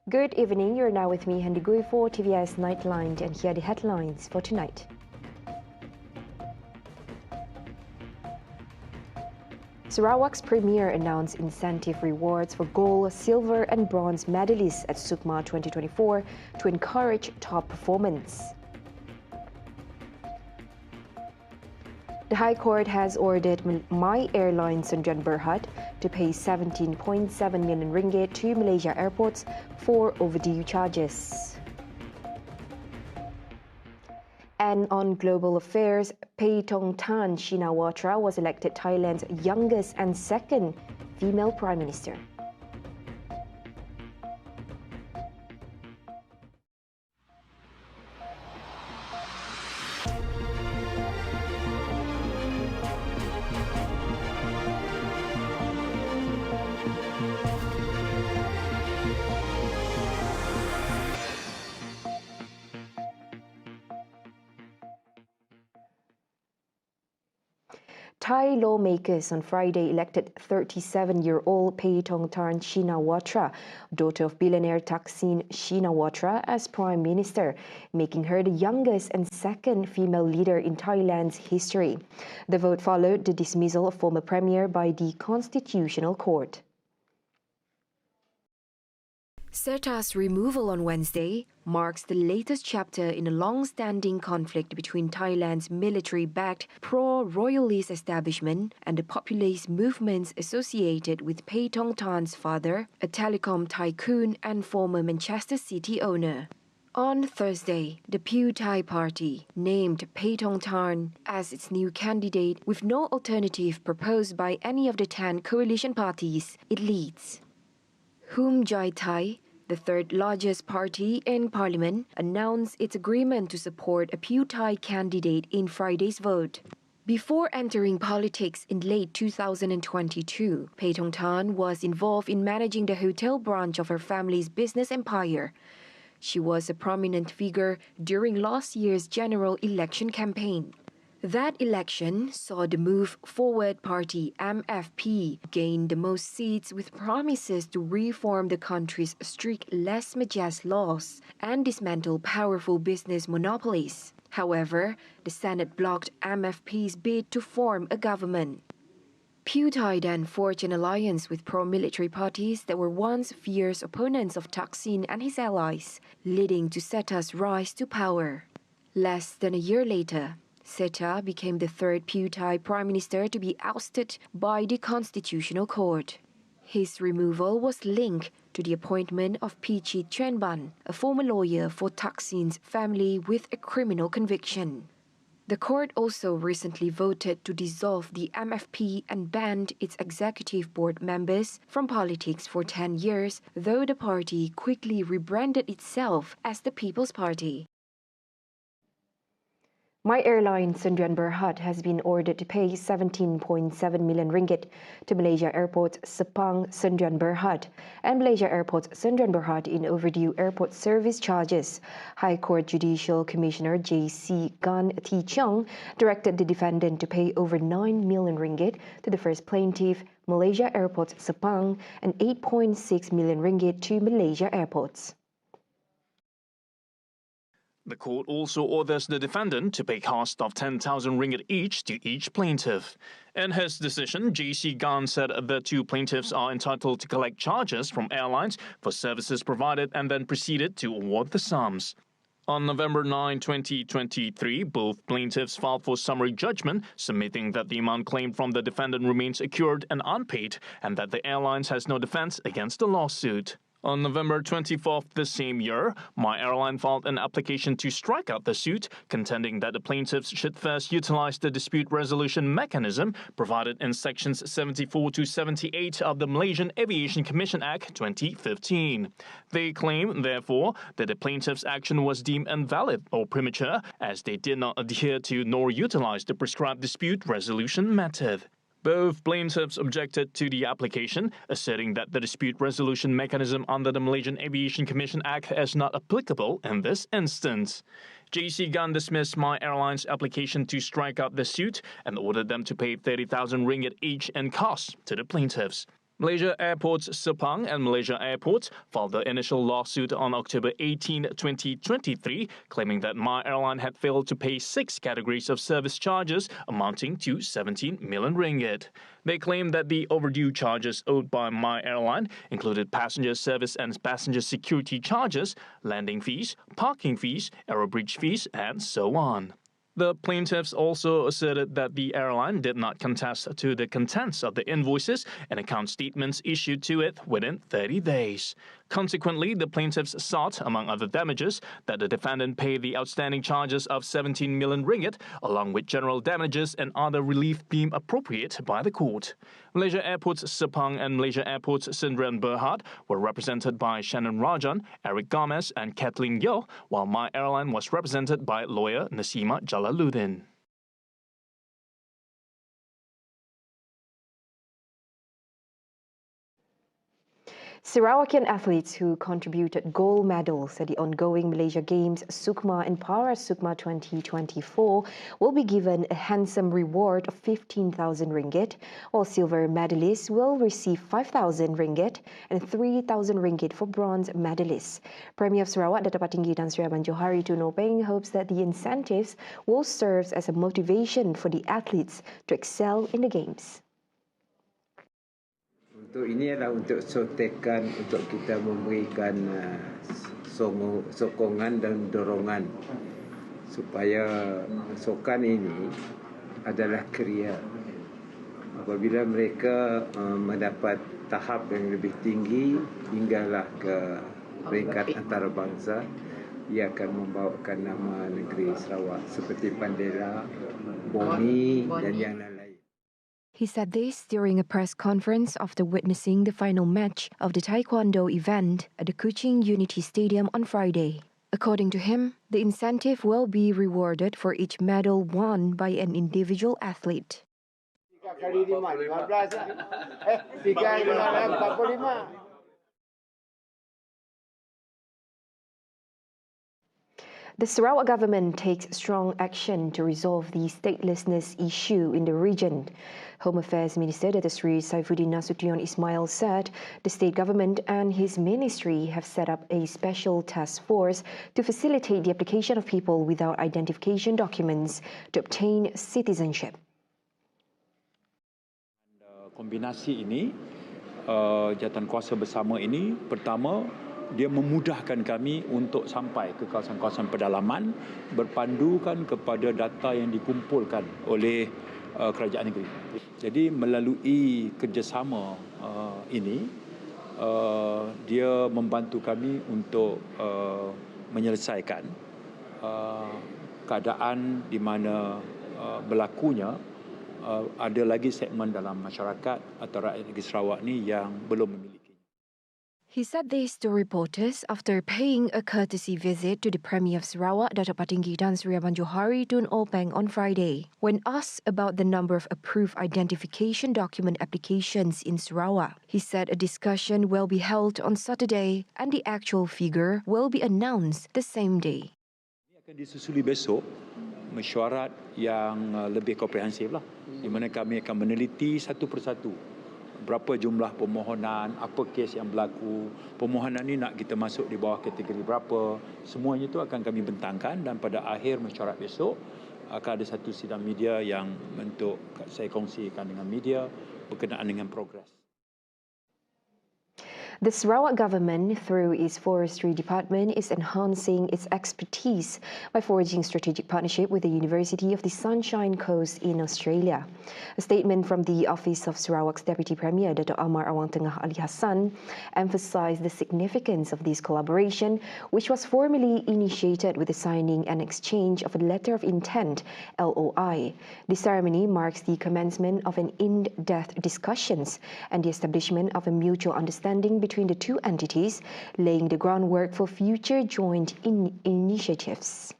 Good evening, you're now with me, Handigui for TVS Nightline, and here are the headlines for tonight. Sarawak's Premier announced incentive rewards for gold, silver and bronze medalists at SUKMA 2024 to encourage top performance. The High Court has ordered MYAIRLINE Sdn Bhd to pay 17.7 million ringgit to Malaysia airports for overdue charges. And on global affairs, Paetongtarn Shinawatra was elected Thailand's youngest and second female Prime Minister. Thai lawmakers on Friday elected 37-year-old Paetongtarn Shinawatra, daughter of billionaire THAKSIN'S Shinawatra, as Prime Minister, making her the youngest and second female leader in Thailand's history. The vote followed the dismissal of former Premier by the Constitutional Court. SETA's removal on Wednesday marks the latest chapter in a long-standing conflict between Thailand's military-backed pro-royalist establishment and the populist movements associated with Paetongtarn's father, a telecom tycoon and former Manchester City owner. On Thursday, the Pheu Thai Party named Paetongtarn as its new candidate with no alternative proposed by any of the 10 coalition parties it leads. Whom Jai Thai, the third largest party in parliament, announced its agreement to support a Pheu Thai candidate in Friday's vote. Before entering politics in late 2022, Paetongtarn was involved in managing the hotel branch of her family's business empire. She was a prominent figure during last year's general election campaign. That election saw the Move Forward Party MFP gain the most seats with promises to reform the country's strict lèse-majesté laws and dismantle powerful business monopolies. However, the Senate blocked MFP's bid to form a government. Pheu Thai then forged an alliance with pro-military parties that were once fierce opponents of Thaksin and his allies, leading to SETA's rise to power. Less than a year later, SETA became the third Pheu Thai Prime Minister to be ousted by the Constitutional Court. His removal was linked to the appointment of Pichit Chenban, a former lawyer for Thaksin's family with a criminal conviction. The court also recently voted to dissolve the MFP and banned its executive board members from politics for 10 years, though the party quickly rebranded itself as the People's Party. MYAIRLINE Sdn Bhd has been ordered to pay 17.7 million ringgit to Malaysia Airports Sepang Sdn Bhd and Malaysia Airports Sdn Bhd in overdue airport service charges. High Court Judicial Commissioner J.C. Gan Thi Cheong directed the defendant to pay over 9 million ringgit to the first plaintiff, Malaysia Airports Sepang, and 8.6 million ringgit to Malaysia Airports. The court also orders the defendant to pay cost of 10,000 ringgit each to each plaintiff. In his decision, J.C. Gan said the two plaintiffs are entitled to collect charges from airlines for services provided and then proceeded to award the sums. On November 9, 2023, both plaintiffs filed for summary judgment, submitting that the amount claimed from the defendant remains accrued and unpaid and that the airlines has no defense against the lawsuit. On November 24th this same year, MYAIRLINE filed an application to strike out the suit, contending that the plaintiffs should first utilize the dispute resolution mechanism provided in sections 74 to 78 of the Malaysian Aviation Commission Act 2015. They claim, therefore, that the plaintiffs' action was deemed invalid or premature, as they did not adhere to nor utilize the prescribed dispute resolution method. Both plaintiffs objected to the application, asserting that the dispute resolution mechanism under the Malaysian Aviation Commission Act is not applicable in this instance. J.C. Gan dismissed MYAIRLINE's application to strike out the suit and ordered them to pay 30,000 ringgit each in costs to the plaintiffs. Malaysia Airports Sepang and Malaysia Airports filed the initial lawsuit on October 18, 2023, claiming that MYAIRLINE had failed to pay 6 categories of service charges amounting to 17 million ringgit. They claim that the overdue charges owed by MYAIRLINE included passenger service and passenger security charges, landing fees, parking fees, aerobridge fees, and so on. The plaintiffs also asserted that the airline did not contest to the contents of the invoices and account statements issued to it within 30 days. Consequently, the plaintiffs sought, among other damages, that the defendant pay the outstanding charges of 17 million ringgit, along with general damages and other relief deemed appropriate by the court. Malaysia Airports Sepang and Malaysia Airports Sdn Bhd were represented by Shannon Rajan, Eric Gomez, and Kathleen Yeoh, while MYAIRLINE was represented by lawyer Nasima Jalaluddin. Sarawakian athletes who contributed gold medals at the ongoing Malaysia Games SUKMA and Para SUKMA 2024 will be given a handsome reward of 15,000 ringgit, while silver medalists will receive 5,000 ringgit and 3,000 ringgit for bronze medalists. Premier of Sarawak, Dato' Patinggi Tan Sri Abang Johari Tun Openg, hopes that the incentives will serve as a motivation for the athletes to excel in the Games. Untuk ini adalah untuk sotekan untuk kita memberikan sokongan dan dorongan supaya sokan ini adalah kria. Apabila mereka mendapat tahap yang lebih tinggi hinggalah ke peringkat antarabangsa, ia akan membawakan nama negeri Sarawak seperti Pandera, Boni dan yang lain. He said this during a press conference after witnessing the final match of the Taekwondo event at the Kuching Unity Stadium on Friday. According to him, the incentive will be rewarded for each medal won by an individual athlete. 3 kali 5, 15. 3 kali 5, 45. The Sarawak government takes strong action to resolve the statelessness issue in the region. Home Affairs Minister Dato' Sri Saifuddin Nasution Ismail said the state government and his ministry have set up a special task force to facilitate the application of people without identification documents to obtain citizenship. Kombinasi ini, jawatan kuasa bersama ini, pertama, dia memudahkan kami untuk sampai ke kawasan-kawasan pedalaman berpandukan kepada data yang dikumpulkan oleh kerajaan negeri. Jadi melalui kerjasama ini, dia membantu kami untuk menyelesaikan keadaan di mana berlakunya ada lagi segmen dalam masyarakat atau rakyat negeri Sarawak ni yang belum memiliki. He said this to reporters after paying a courtesy visit to the Premier of Sarawak, Dato' Patinggi Tan Sri Abang Johari Tun Openg on Friday. When asked about the number of approved identification document applications in Sarawak, he said a discussion will be held on Saturday and the actual figure will be announced the same day. Ini akan disusuli besok mesyuarat yang lebih komprehensif lah, di mana kami akan meneliti satu persatu berapa jumlah permohonan, apa kes yang berlaku, permohonan ini nak kita masuk di bawah kategori berapa, semuanya itu akan kami bentangkan dan pada akhir mesyuarat besok akan ada satu sidang media yang untuk saya kongsikan dengan media berkenaan dengan progres. The Sarawak government, through its Forestry department, is enhancing its expertise by forging strategic partnership with the University of the Sunshine Coast in Australia. A statement from the Office of Sarawak's Deputy Premier, Dato' Amar Awang Tengah Ali Hassan, emphasised the significance of this collaboration, which was formally initiated with the signing and exchange of a Letter of Intent, LOI. The ceremony marks the commencement of an in-depth discussions and the establishment of a mutual understanding between the two entities, laying the groundwork for future joint initiatives.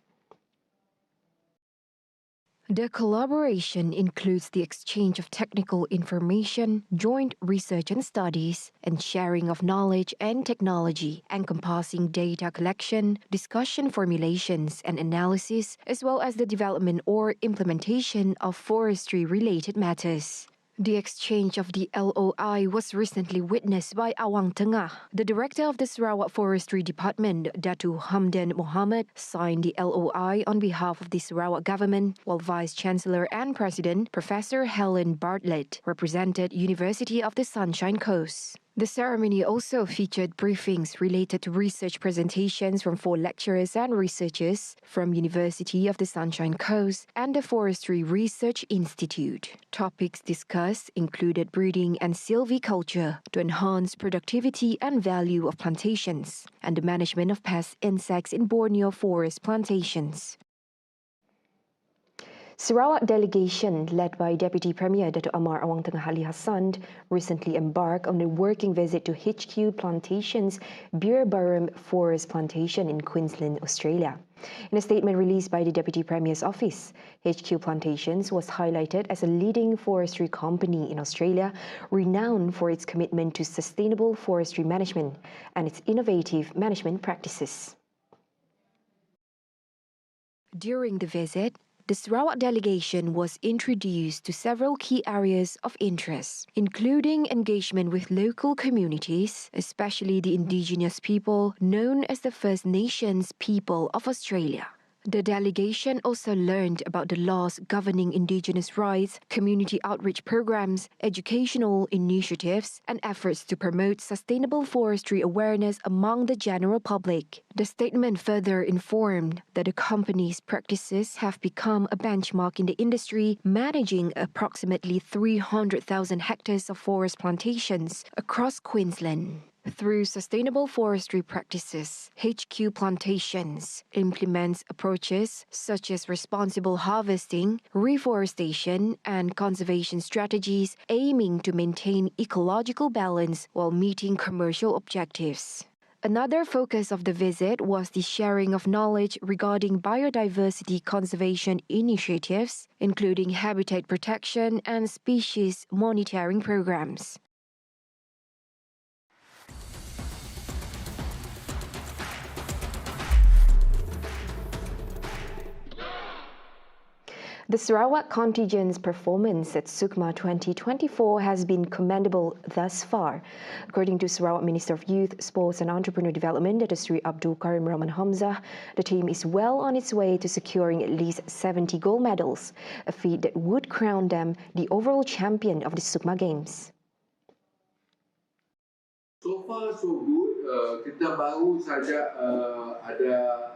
The collaboration includes the exchange of technical information, joint research and studies, and sharing of knowledge and technology, encompassing data collection, discussion formulations and analysis, as well as the development or implementation of forestry-related matters. The exchange of the LOI was recently witnessed by Awang Tengah. The director of the Sarawak Forestry Department, Datu Hamdan Mohammed, signed the LOI on behalf of the Sarawak government, while Vice Chancellor and President, Professor Helen Bartlett, represented University of the Sunshine Coast. The ceremony also featured briefings related to research presentations from 4 lecturers and researchers from University of the Sunshine Coast and the Forestry Research Institute. Topics discussed included breeding and silviculture to enhance productivity and value of plantations, and the management of pest insects in Borneo forest plantations. Sarawak delegation, led by Deputy Premier Dato' Amar Awang Tengah Ali Hassan, recently embarked on a working visit to HQ Plantations Beerburrum Forest Plantation in Queensland, Australia. In a statement released by the Deputy Premier's office, HQ Plantations was highlighted as a leading forestry company in Australia, renowned for its commitment to sustainable forestry management and its innovative management practices. During the visit, the Sarawak delegation was introduced to several key areas of interest, including engagement with local communities, especially the indigenous people known as the First Nations people of Australia. The delegation also learned about the laws governing indigenous rights, community outreach programs, educational initiatives, and efforts to promote sustainable forestry awareness among the general public. The statement further informed that the company's practices have become a benchmark in the industry, managing approximately 300,000 hectares of forest plantations across Queensland. Through sustainable forestry practices, HQ Plantations implements approaches such as responsible harvesting, reforestation, and conservation strategies aiming to maintain ecological balance while meeting commercial objectives. Another focus of the visit was the sharing of knowledge regarding biodiversity conservation initiatives, including habitat protection and species monitoring programs. The Sarawak contingent's performance at SUKMA 2024 has been commendable thus far. According to Sarawak Minister of Youth, Sports and Entrepreneur Development, Dato' Sri Abdul Karim Rahman Hamzah, the team is well on its way to securing at least 70 gold medals, a feat that would crown them the overall champion of the SUKMA Games. So far so good. Kita baru saja ada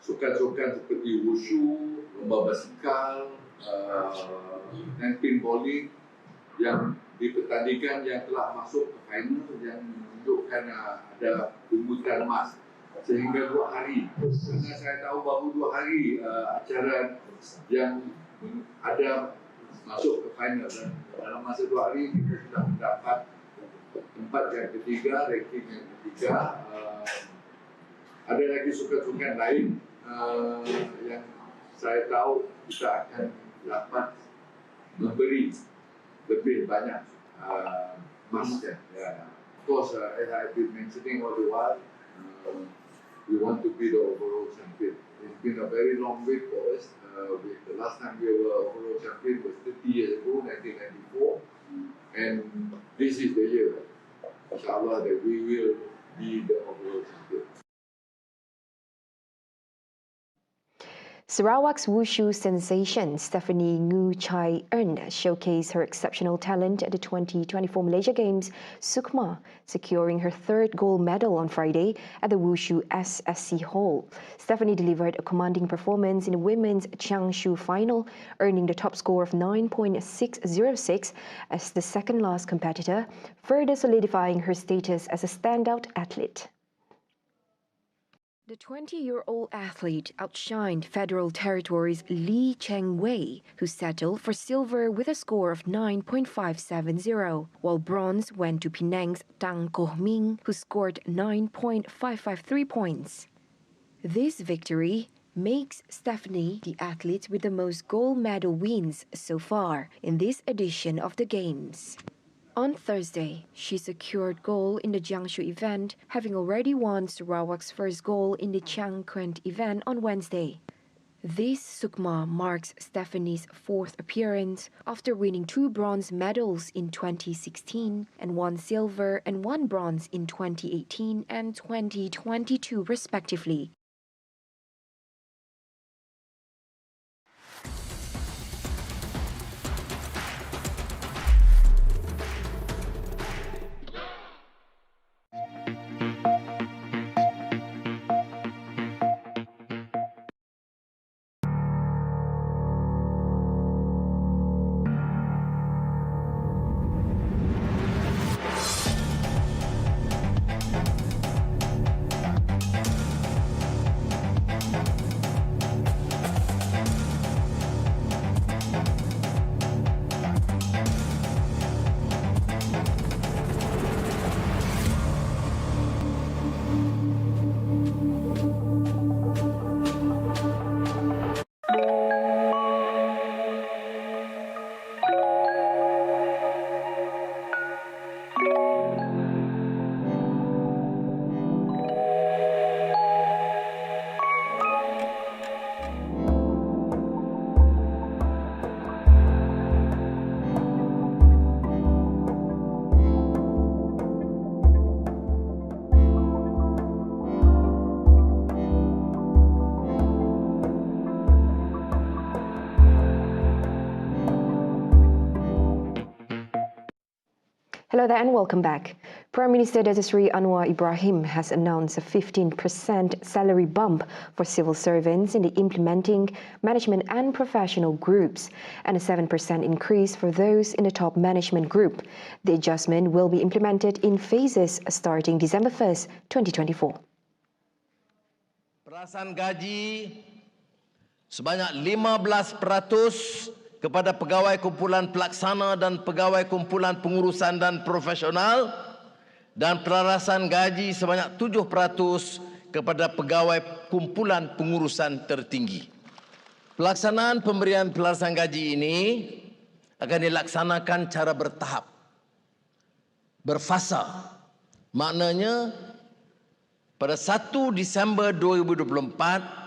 sukan-sukan seperti wushu, lomba basikal, dan pinballing yang dipertandingkan yang telah masuk ke final yang menunjukkan ada pungutan emas sehingga 2 hari. Karena saya tahu baru 2 hari acara yang ada masuk ke final dan dalam masa 2 hari kita sudah mendapat tempat yang ketiga, ranking yang ketiga. Ada lagi sukan-sukan lain yang saya tahu kita akan dapat memberi lebih banyak emasnya. Of course, as I've been mentioning all the while, we want to be the overall champion. It's been a very long wait for us. The last time we were overall champion was 30 years ago, 1994, and this is the year, inshallah, that we will be the overall champion. Sarawak's wushu sensation Stephanie Ngu Chai Ern showcased her exceptional talent at the 2024 Malaysia Games SUKMA, securing her 3rd gold medal on Friday at the Wushu SSC Hall. Stephanie delivered a commanding performance in the women's Changshu final, earning the top score of 9.606 as the second last competitor, further solidifying her status as a standout athlete. The 20-year-old athlete outshined Federal Territories' Lee Cheng Wei, who settled for silver with a score of 9.570, while bronze went to Penang's Tang Koh Ming, who scored 9.553 points. This victory makes Stephanie the athlete with the most gold medal wins so far in this edition of the Games. On Thursday, she secured gold in the Jiangsu event, having already won Sarawak's first gold in the Chiang Kent event on Wednesday. This SUKMA marks Stephanie's fourth appearance after winning 2 bronze medals in 2016 and 1 silver and 1 bronze in 2018 and 2022 respectively. Hello there and welcome back. Prime Minister Datuk Seri Anwar Ibrahim has announced a 15% salary bump for civil servants in the implementing, management and professional groups and a 7% increase for those in the top management group. The adjustment will be implemented in phases starting December 1st, 2024. Perasan gaji sebanyak 15% kepada pegawai kumpulan pelaksana dan pegawai kumpulan pengurusan dan profesional dan perasan gaji sebanyak 7% kepada pegawai kumpulan pengurusan tertinggi. Pelaksanaan pemberian perasan gaji ini akan dilaksanakan cara bertahap, berfasa. Maknanya pada 1 Disember 2024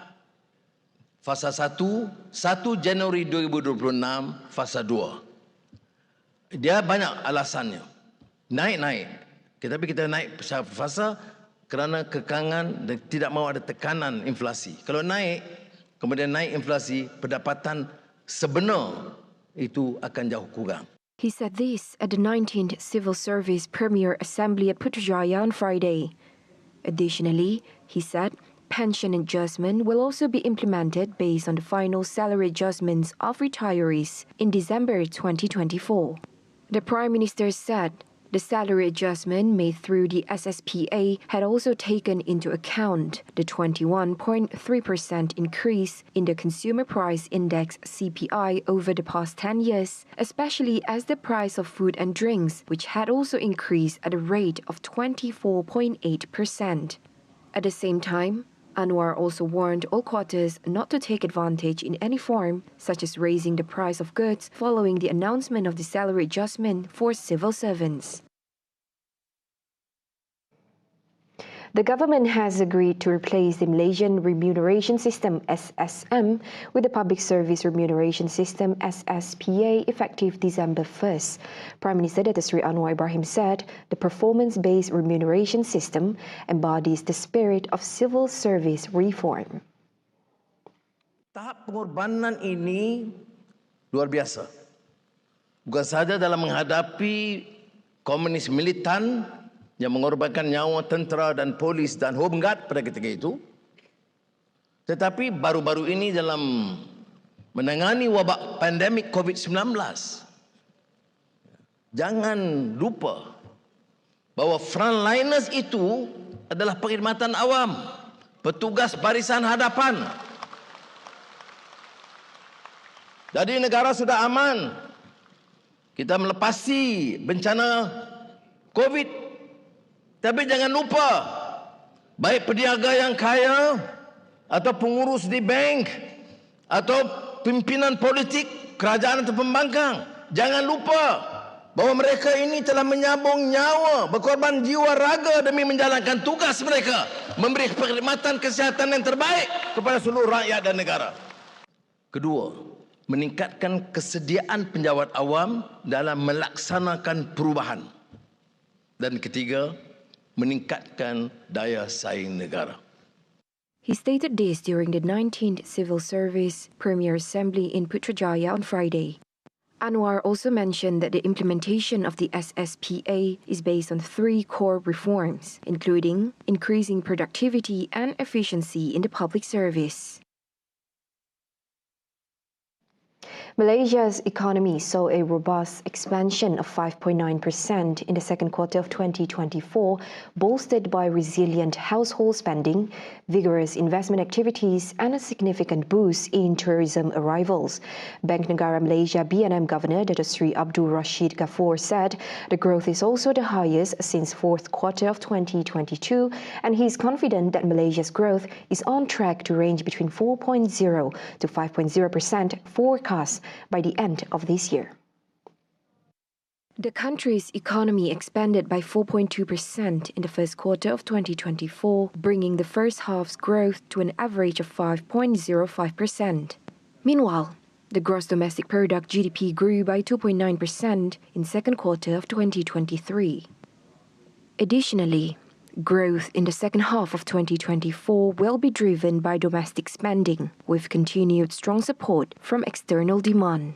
Fasa 1, 1 Januari 2026, Fasa 2. Dia banyak alasannya. Naik-naik. Tapi kita naik fasa kerana kekangan dan tidak mahu ada tekanan inflasi. Kalau naik, kemudian naik inflasi, pendapatan sebenar itu akan jauh kurang. He said this at the 19th Civil Service Premier Assembly at Putrajaya on Friday. Additionally, he said, pension adjustment will also be implemented based on the final salary adjustments of retirees in December 2024. The Prime Minister said the salary adjustment made through the SSPA had also taken into account the 21.3% increase in the Consumer Price Index CPI over the past 10 years, especially as the price of food and drinks, which had also increased at a rate of 24.8%. At the same time, Anwar also warned all quarters not to take advantage in any form, such as raising the price of goods following the announcement of the salary adjustment for civil servants. The government has agreed to replace the Malaysian remuneration system SSM with the Public Service Remuneration System SSPA effective December 1st. Prime Minister Datuk Seri Anwar Ibrahim said the performance-based remuneration system embodies the spirit of civil service reform. Tahap pengorbanan ini luar biasa. Bukan sahaja dalam menghadapi komunis militan yang mengorbankan nyawa tentera dan polis dan home guard pada ketika itu, tetapi baru-baru ini dalam menangani wabak pandemik COVID-19. Jangan lupa bahawa frontliners itu adalah perkhidmatan awam, petugas barisan hadapan. Jadi negara sudah aman. Kita melepasi bencana COVID. Tapi jangan lupa, baik peniaga yang kaya, atau pengurus di bank, atau pimpinan politik, kerajaan atau pembangkang, jangan lupa bahawa mereka ini telah menyabung nyawa, berkorban jiwa raga demi menjalankan tugas mereka, memberi perkhidmatan kesihatan yang terbaik kepada seluruh rakyat dan negara. Kedua, meningkatkan kesediaan penjawat awam dalam melaksanakan perubahan. Dan ketiga, meningkatkan daya saing negara. He stated this during the 19th Civil Service Premier Assembly in Putrajaya on Friday. Anwar also mentioned that the implementation of the SSPA is based on 3 core reforms, including increasing productivity and efficiency in the public service. Malaysia's economy saw a robust expansion of 5.9% in the second quarter of 2024, bolstered by resilient household spending, vigorous investment activities, and a significant boost in tourism arrivals. Bank Negara Malaysia BNM Governor Dato Sri Abdul Rashid Ghaffur said the growth is also the highest since fourth quarter of 2022, and he is confident that Malaysia's growth is on track to range between 4.0 to 5.0% forecast by the end of this year. The country's economy expanded by 4.2% in the first quarter of 2024, bringing the first half's growth to an average of 5.05%. Meanwhile, the gross domestic product GDP grew by 2.9% in second quarter of 2023. Additionally, growth in the second half of 2024 will be driven by domestic spending, with continued strong support from external demand.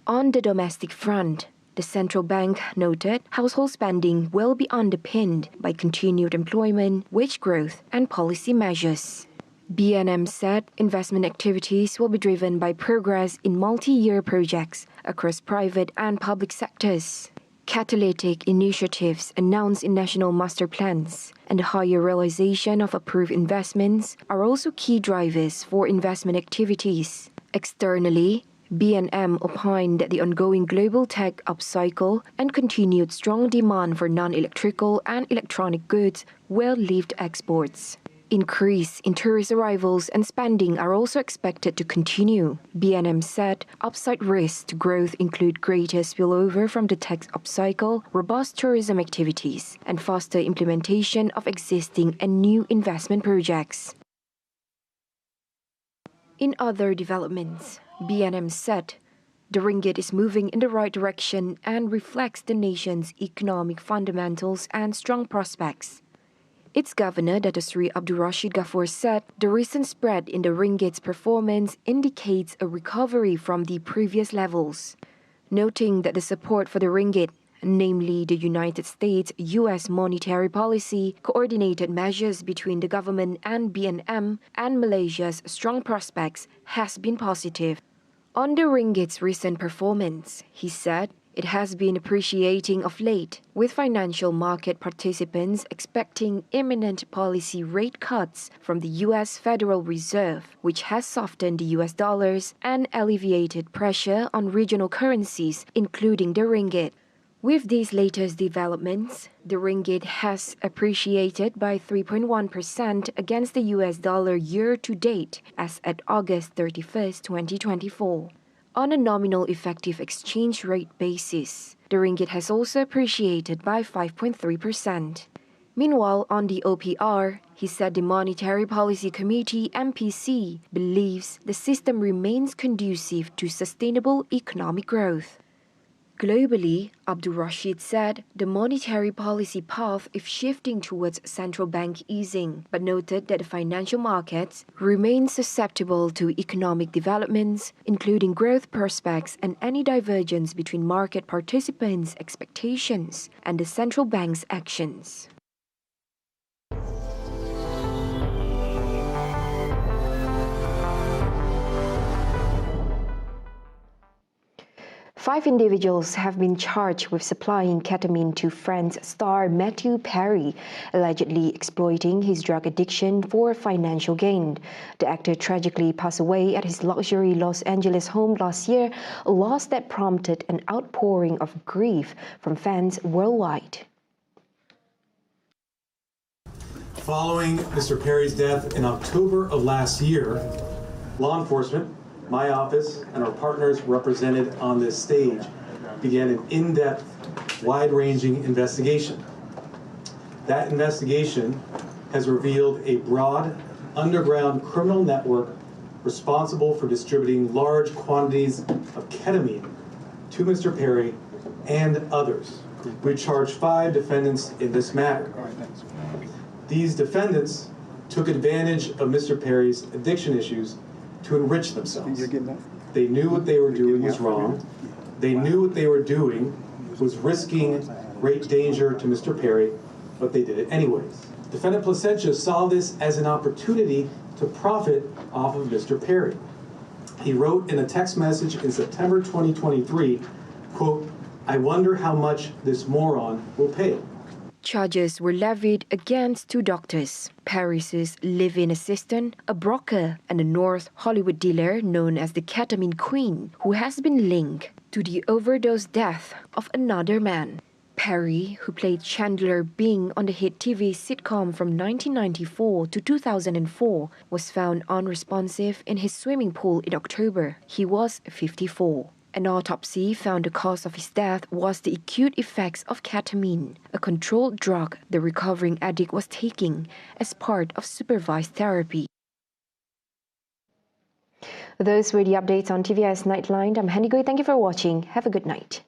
On the domestic front, the central bank noted household spending will be underpinned by continued employment, wage growth, and policy measures. BNM said investment activities will be driven by progress in multi-year projects across private and public sectors. Catalytic initiatives announced in national master plans and the higher realization of approved investments are also key drivers for investment activities. Externally, BNM opined that the ongoing global tech upcycle and continued strong demand for non-electrical and electronic goods will lift exports. Increase in tourist arrivals and spending are also expected to continue. BNM said upside risks to growth include greater spillover from the tech upcycle, robust tourism activities, and faster implementation of existing and new investment projects. In other developments, BNM said the ringgit is moving in the right direction and reflects the nation's economic fundamentals and strong prospects. Its governor, Dato Sri Abdul Rashid Ghaffur, said the recent spread in the ringgit's performance indicates a recovery from the previous levels, noting that the support for the ringgit, namely the United States-US monetary policy, coordinated measures between the government and BNM, and Malaysia's strong prospects has been positive. On the ringgit's recent performance, he said, it has been appreciating of late, with financial market participants expecting imminent policy rate cuts from the U.S. Federal Reserve, which has softened the U.S. dollars and alleviated pressure on regional currencies, including the ringgit. With these latest developments, the ringgit has appreciated by 3.1% against the U.S. dollar year-to-date as at August 31, 2024. On a nominal effective exchange rate basis, the ringgit has also appreciated by 5.3%. Meanwhile, on the OPR, he said the Monetary Policy Committee MPC believes the system remains conducive to sustainable economic growth. Globally, Abdul Rashid said the monetary policy path is shifting towards central bank easing, but noted that the financial markets remain susceptible to economic developments, including growth prospects and any divergence between market participants' expectations and the central bank's actions. Five individuals have been charged with supplying ketamine to Friends star Matthew Perry, allegedly exploiting his drug addiction for financial gain. The actor tragically passed away at his luxury Los Angeles home last year, a loss that prompted an outpouring of grief from fans worldwide. Following Mr. Perry's death in October of last year, law enforcement, my office, and our partners represented on this stage began an in-depth, wide-ranging investigation. That investigation has revealed a broad, underground criminal network responsible for distributing large quantities of ketamine to Mr. Perry and others. We charge 5 defendants in this matter. These defendants took advantage of Mr. Perry's addiction issues to enrich themselves. They knew what they were doing was wrong. They knew what they were doing was risking great danger to Mr. Perry, but they did it anyways. Defendant Placentia saw this as an opportunity to profit off of Mr. Perry. He wrote in a text message in September 2023, quote, "I wonder how much this moron will pay." Charges were levied against 2 doctors, Perry's live-in assistant, a broker, and a North Hollywood dealer known as the Ketamine Queen, who has been linked to the overdose death of another man. Perry, who played Chandler Bing on the hit TV sitcom from 1994 to 2004, was found unresponsive in his swimming pool in October. He was 54. An autopsy found the cause of his death was the acute effects of ketamine, a controlled drug the recovering addict was taking as part of supervised therapy. Those were the updates on TVS Nightline. I'm Henny Gui. Thank you for watching. Have a good night.